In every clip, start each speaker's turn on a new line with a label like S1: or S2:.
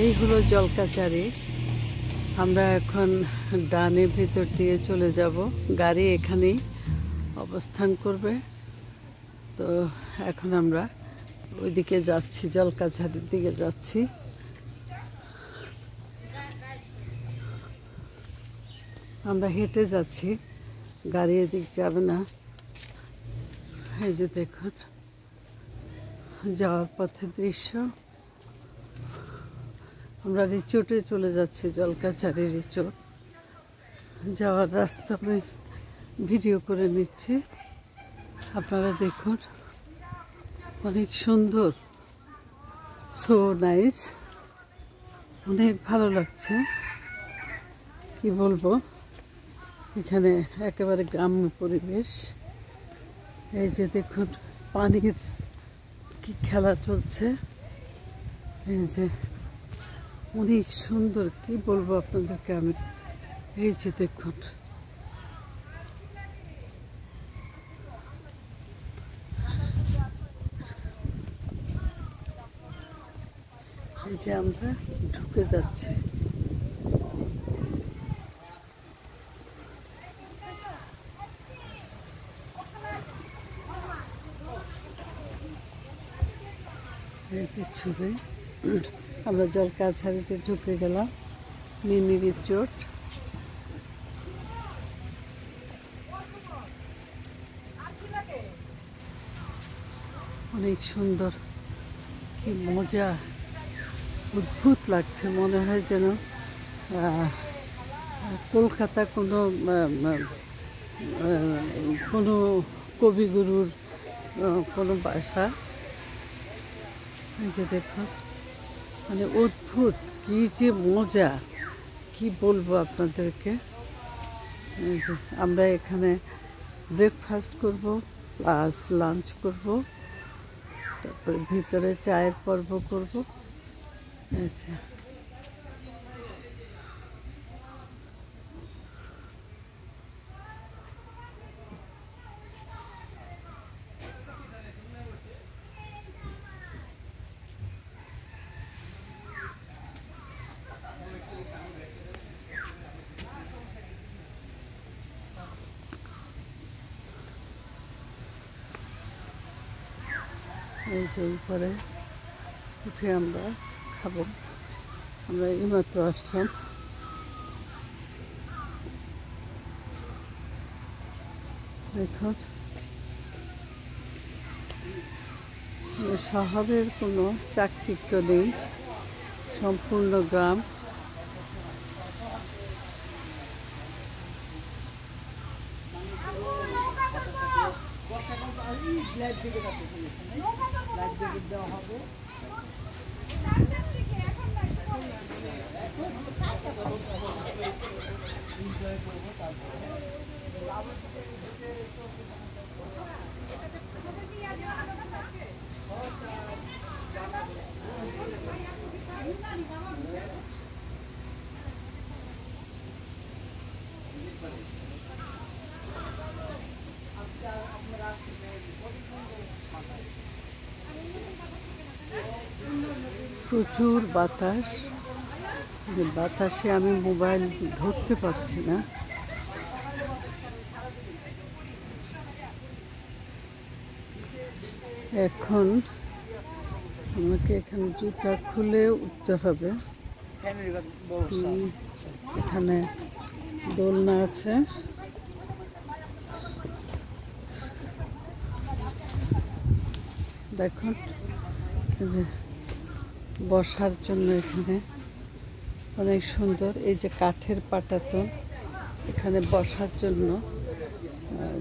S1: এই হলো জলকাচারি। আমরা এখন ডানে ভিতর দিয়ে চলে যাব, গাড়ি এখানেই অবস্থান করবে। তো এখন আমরা ওইদিকে যাচ্ছি, জলকাচারির দিকে যাচ্ছি। আমরা হেঁটে যাচ্ছি, গাড়ি এদিক যাবে না। এই যে দেখুন যাওয়ার পথের দৃশ্য। আমরা রিচোর্টে চলে যাচ্ছি, জলকাচারি রিচোর্ট যাওয়ার রাস্তা আমি ভিডিও করে নিচ্ছি, আপনারা দেখুন। অনেক সুন্দর, সো নাইস, অনেক ভালো লাগছে, কি বলবো। এখানে একেবারে গ্রাম্য পরিবেশ। এই যে দেখুন পানির কি খেলা চলছে, এই যে অনেক সুন্দর, কি বলবো আপনাদেরকে আমি। এই যে দেখুন এই যে আমরা ঢুকে যাচ্ছি। এই যে ছবি, আমরা জলকাছারিতে ঢুকে গেলাম, মিনি রিসোর্ট। অনেক সুন্দর, কি মজা, অদ্ভুত লাগছে, মনে হয় যেন কলকাতা কোনো কবিগুরুর কোনো বাসা। এই যে দেখুন, মানে অদ্ভুত, কি যে মজা, কি বলবো আপনাদেরকে। এই যে আমরা এখানে ব্রেকফাস্ট করব, প্লাস লাঞ্চ করব, তারপরে ভিতরে চায়ের পর্ব করব। এই যে উপরে উঠে আমরা খাবো। আমরা এইমাত্র আসলাম। দেখুন, শহরের কোনো চাকচিক্য নেই, সম্পূর্ণ গ্রাম। প্রচুর বাতাস, বাতাসে আমি মোবাইল ধরতে পারছি না। এখন আমাকে এখানে জুতা খুলে উঠতে হবে। এখানে দোলনা আছে, দেখুন, যে বসার জন্য এখানে অনেক সুন্দর। এই যে কাঠের পাটাতন, এখানে বসার জন্য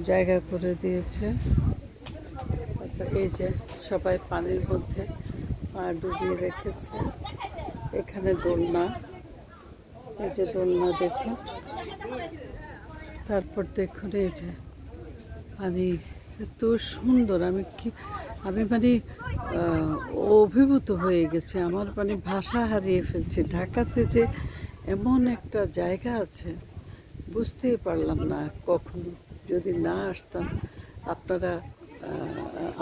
S1: জায়গা করে দিয়েছে। এই যে সবাই পানির মধ্যে পা ডুবিয়ে রেখেছে। এখানে দোলনা, এই যে দোলনা দেখুন। তারপর দেখুন এই যে পানি, এত সুন্দর, আমি মানে অভিভূত হয়ে গেছি। আমার মানে ভাষা হারিয়ে ফেলছি। ঢাকাতে যে এমন একটা জায়গা আছে বুঝতেই পারলাম না কখনো, যদি না আসতাম। আপনারা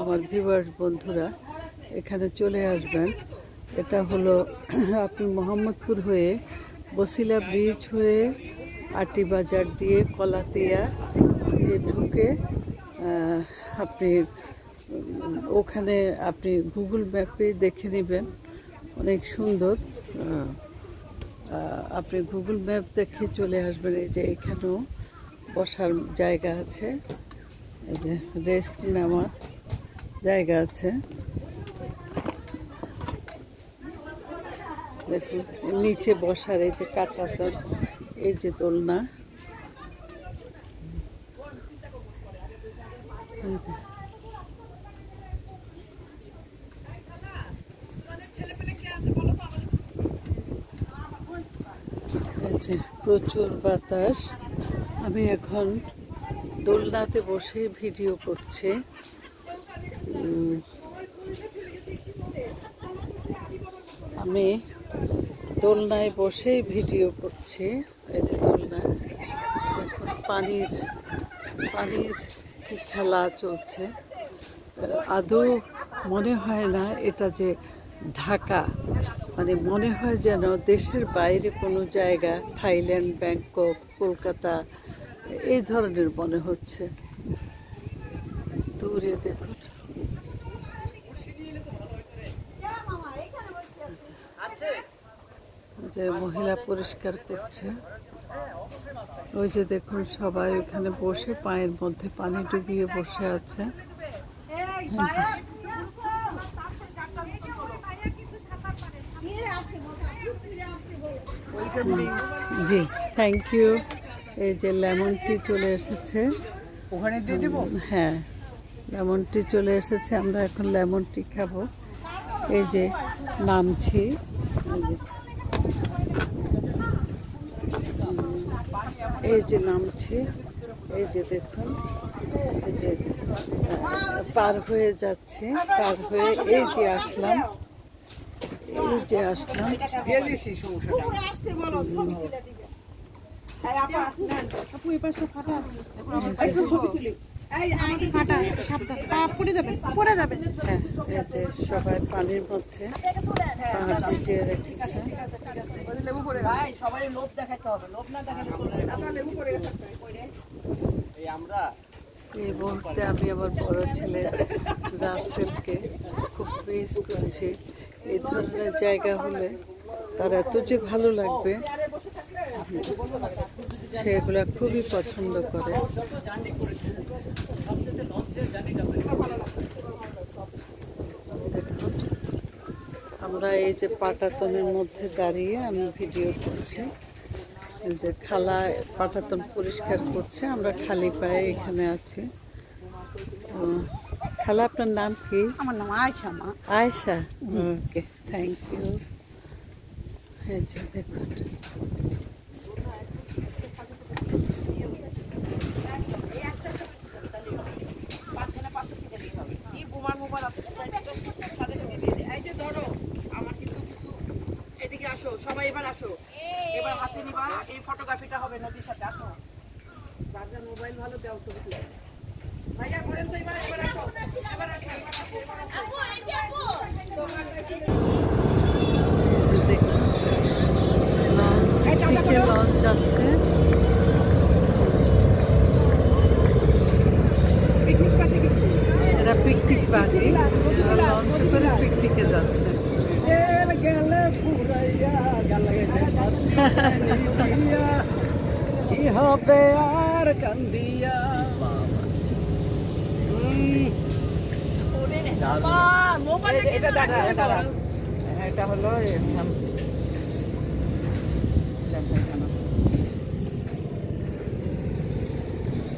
S1: আমার ভিউয়ার্স বন্ধুরা এখানে চলে আসবেন, এটা হলো আপনি মোহাম্মদপুর হয়ে বসিলা ব্রিজ হয়ে আটি বাজার দিয়ে কলাতিয়া দিয়ে ঢুকে আপনি ওখানে আপনি গুগল ম্যাপে দেখে নেবেন, অনেক সুন্দর। আপনি গুগল ম্যাপ দেখে চলে আসবেন। এই যে এখানেও বসার জায়গা আছে, এই যে রেস্ট নেওয়ার জায়গা আছে। দেখুন নিচে বসার এই যে কাঁটাতল, এই যে দোলনা, প্রচুর বাতাস। আমি এখন দোলনাতে বসে ভিডিও করছি। আমি দোলনায় বসেই ভিডিও করছি। এই যে দোলনা, দেখুন পানির কি খেলা চলছে। আদৌ মনে হয় না এটা যে ঢাকা, মানে মনে হয় যেন দেশের বাইরে কোনো জায়গা, থাইল্যান্ড, ব্যাংকক, কলকাতা, এই ধরনের মনে হচ্ছে। দূরে দেখুন যে মহিলা পরিষ্কার করছে। ওই যে দেখুন সবাই ওখানে বসে পায়ের মধ্যে পানি ডুবিয়ে বসে আছে। জি, থ্যাংক ইউ। এই যে লেমন টি চলে এসেছে,
S2: ওখানে দিয়ে দেব।
S1: হ্যাঁ, লেমন টি চলে এসেছে। আমরা এখন লেমন টি খাবো। এই যে নামছি, এই যে নামছি, এই যে দেখুন, এই যে পার হয়ে যাচ্ছে, পার হয়ে এই যে আসলাম, এই যে আসলাম। সবাই পানির মধ্যে ভিজিয়ে রেখেছে। এই মুহূর্তে আমি আমার বড় ছেলে রাসেলকে খুব মিস করছি। এই ধরনের জায়গা হলে তার এত যে ভালো লাগবে, সেগুলা খুবই পছন্দ করে। দেখুন আমরা এই যে পাটাতনের মধ্যে দাঁড়িয়ে আমি ভিডিও করছি। যে খালা পাটাতন পরিষ্কার করছে, আমরা খালি পায়ে এখানে আছি। খালা, আপনার নাম কি?
S3: আমার নাম আয়শা। মা
S1: আয়শা, ওকে, থ্যাংক ইউ। এই যে দেখুন
S3: সবাই এবার আসো, এবার হাতে নিবা, এই ফটোগ্রাফিটা হবে নদীর সাথে। আসো, যার যার মোবাইল ভালো দেও ছবি তুলে। ভাইয়া করেন তো, এবার আসো, এবার আসো, আপু এই যে আপু
S1: লঞ্চ যাচ্ছে। এরা পিকনিক পার্টি, লঞ্চ করে পিকনিকে যাচ্ছে।
S2: কি হবে আর কান্দিয়া, এটা হলো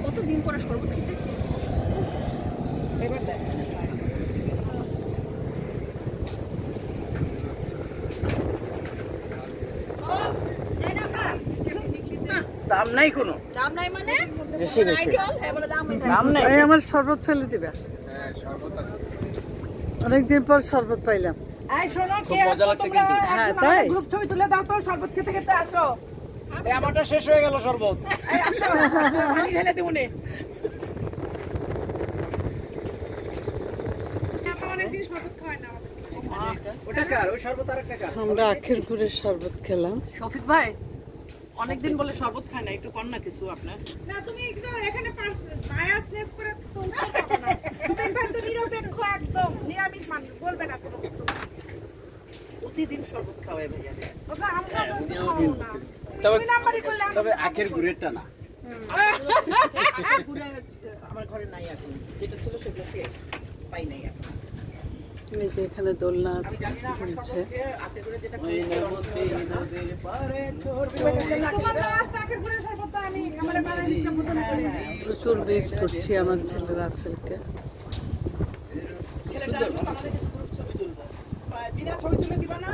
S3: কতদিন পরে শরবত খেতেছি। এবার দেখ
S2: দাম নাই কোনো,
S3: দাম নাই মানে
S2: বেশি বেশি
S3: দাম নাই।
S1: এই আমার শরবত ফেলে দিবে। অনেকদিন পর শরবত পাইলাম।
S3: এই শোনো,
S2: খুব মজা লাগছে কিন্তু।
S1: হ্যাঁ, তাই?
S3: গ্রুপ ছবি তুলে দাও তো, শরবত খেতে খেতে আসো।
S2: এই আমারটা শেষ হয়ে গেল শরবত।
S3: এই আসো, পানি ঢেলে দেবো নে। অনেকদিন শরবত খাওয়াই না।
S2: ওটা কার? ওই শরবত আরেকটা কার?
S1: আমরা আখের গুড়ের শরবত খেলাম।
S3: শফিক ভাই অনেকদিন বলে শরবত খায় না, একটু কর না কিছু আপনার।
S4: না তুমি একদম এখানে বায়াসনেস করে তো উত্তর পাবো না। হুসেন ভাই তো নিরপেক্ষ, একদম নিরামিষ মানুষ, বলবে না কোনো কিছু।
S3: প্রতিদিন শরবত খাওয়াই ভাইয়া।
S4: ওটা আমরা খাবো না।
S2: তবে
S4: দুই নাম্বারই করলে আমরা
S2: তবে আখের গুড়েরটা না।
S3: গুড়ে আমার ঘরে নাই এখন, যেটা ছিল সেগুলোকে পাই নাই এখন।
S1: এই যে এখানে দোলনা
S3: আমি
S1: আছে,
S3: জানি না আমার
S1: চলছে।
S3: শরবতকে আখের গুড়ে যেটা
S2: ওই নদী নদীর পারে
S4: তোমার লাস্ট আখের গুড়ের শরবতটা আমি আমারে বানাই দিতে পছন্দ করি না।
S1: প্রচুর মিস করছি আমার ছেলে রাসেলকে।
S3: ছেলেটা আসলে আমাদের কাছে গ্রুপ ছবি তুলবো। দিনা ছবি তুলে দিবা না?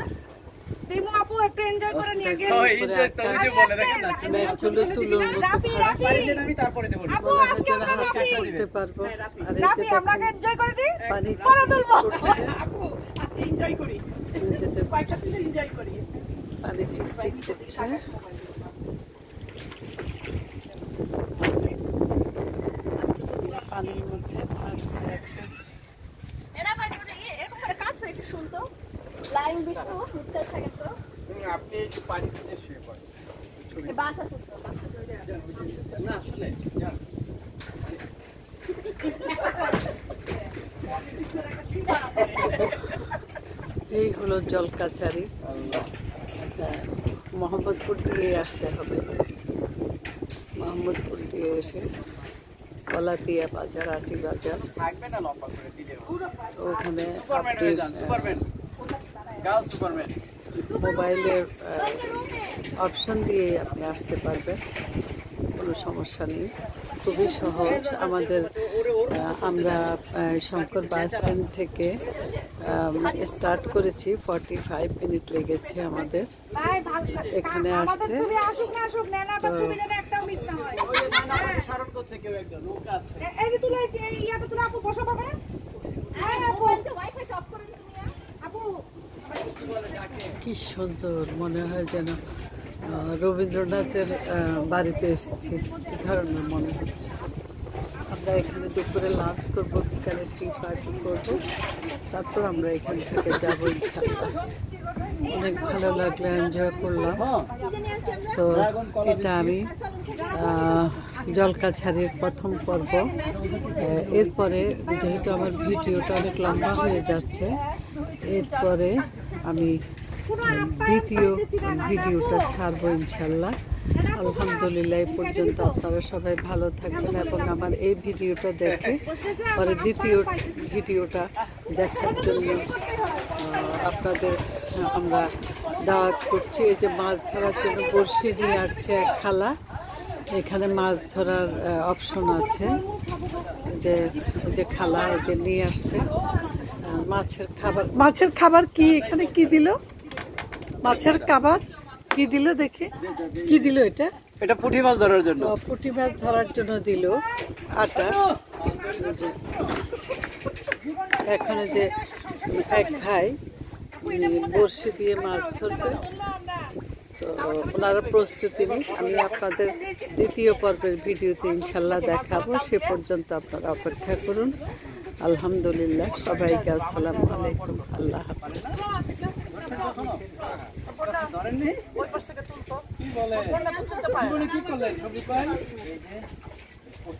S4: দিমু আপু একটু এনজয় করে নিয়ে গেল।
S2: ওই যে তো ওই যে বলে দেখেন না।
S1: তুলে তুলে
S4: রাফি রাফি
S2: বাড়িতে আমি তারপরে দেব।
S4: আপু আজকে আমরা রাফি
S1: করতে পারবো। আর এই
S4: রাফি
S1: যে
S4: আমরা
S1: দেখেন,
S4: এনজয় করে দিই,
S1: পানি
S4: করে তুলবো।
S3: আপু আজকে এনজয় করি,
S1: যেতে
S3: কয়েকটা দিন এনজয় করি।
S1: পানি চিকচিক করছে। পানির মধ্যে মাছ আছে।
S4: এরা ভাই এরকম করে কাজ হয় একটু শুনতো। লাইন বিষ্ণু মুক্তা থাকে তো।
S2: আপনি একটু পানি দিতে শুয়ে পড়েন।
S4: এ বাসা সুতো।
S2: না আসলে যান।
S1: এই হলো জলকাচারি। মোহাম্মদপুর দিয়ে আসতে হবে। মোহাম্মদপুর দিয়ে এসে কলাতিয়া বাজার, আটি বাজার,
S2: থাকবে না লম্বা করে দিলে।
S1: ওখানে
S2: সুপারম্যান
S1: আপনি
S2: হয়ে যান, সুপারম্যান। Girl Superman.
S1: মোবাইলের অপশন দিয়ে আপনি আসতে পারবেন, কোনো সমস্যা নেই, খুবই সহজ। আমাদের আমরা শঙ্কর বাস স্ট্যান্ড থেকে স্টার্ট করেছি, 45 মিনিট লেগেছে আমাদের
S4: ভাই ভালো
S1: এখানে
S4: আমাদের
S1: আসতে।
S4: ছবি আসুক না আসুক, নেনাটার ছবি যেন একটাও মিস না হয়।
S2: স্মরণ করছে কেউ একজন, নৌকা আছে।
S4: এই যে তুলে এই ইয়াটা তুলে আপু বসো পাবে। হ্যাঁ আপু ওয়াইফাই অফ করে দিন তুমি। আপু
S1: কি সুন্দর, মনে হয় যেন রবীন্দ্রনাথের বাড়িতে এসেছি, এই ধরনের মনে হচ্ছে। আমরা এখানে দুপুরে লাঞ্চ করবো, বিকালে টি পার্টি করবো, তারপর আমরা এখান থেকে যাবো ইনশাআল্লাহ। অনেক ভালো লাগলো, এনজয় করলাম। তো এটা আমি জলকাছারির প্রথম পর্ব। এরপরে যেহেতু আমার ভিডিওটা অনেক লম্বা হয়ে যাচ্ছে, এরপরে আমি দ্বিতীয় ভিডিওটা ছাড়বো ইনশাল্লাহ। আলহামদুলিল্লাহ, এই পর্যন্ত আপনারা সবাই ভালো থাকবেন এবং আমার এই ভিডিওটা দেখে পরে দ্বিতীয় ভিডিওটা দেখার জন্য আপনাদের আমরা দাওয়াত করছি। এই যে মাছ ধরার জন্য বড়শি নিয়ে আসছে এক খালা, এখানে মাছ ধরার অপশন আছে। যে খালা এই যে নিয়ে আসছে মাছের খাবার। মাছের খাবার কি এখানে কি দিল? মাছের খাবার কি দিল দেখে? কি দিল এটা?
S2: এটা পুঁটি মাছ ধরার জন্য।
S1: পুঁটি মাছ ধরার জন্য দিল আটা। এখন যে এক ভাই বড়শি দিয়ে মাছ ধরবে, তো ওনারা প্রস্তুতি নিন। আমি আপনাদের দ্বিতীয় পর্বের ভিডিওতে ইনশাল্লাহ দেখাবো, সে পর্যন্ত আপনারা অপেক্ষা করুন। আলহামদুলিল্লাহ, সবাইকে আসসালামু আলাইকুম, আল্লাহ হাফেজ।
S3: ওই পাশ থেকে তুলতো।
S2: কি বলে? কি করলেন? ছবি পাই?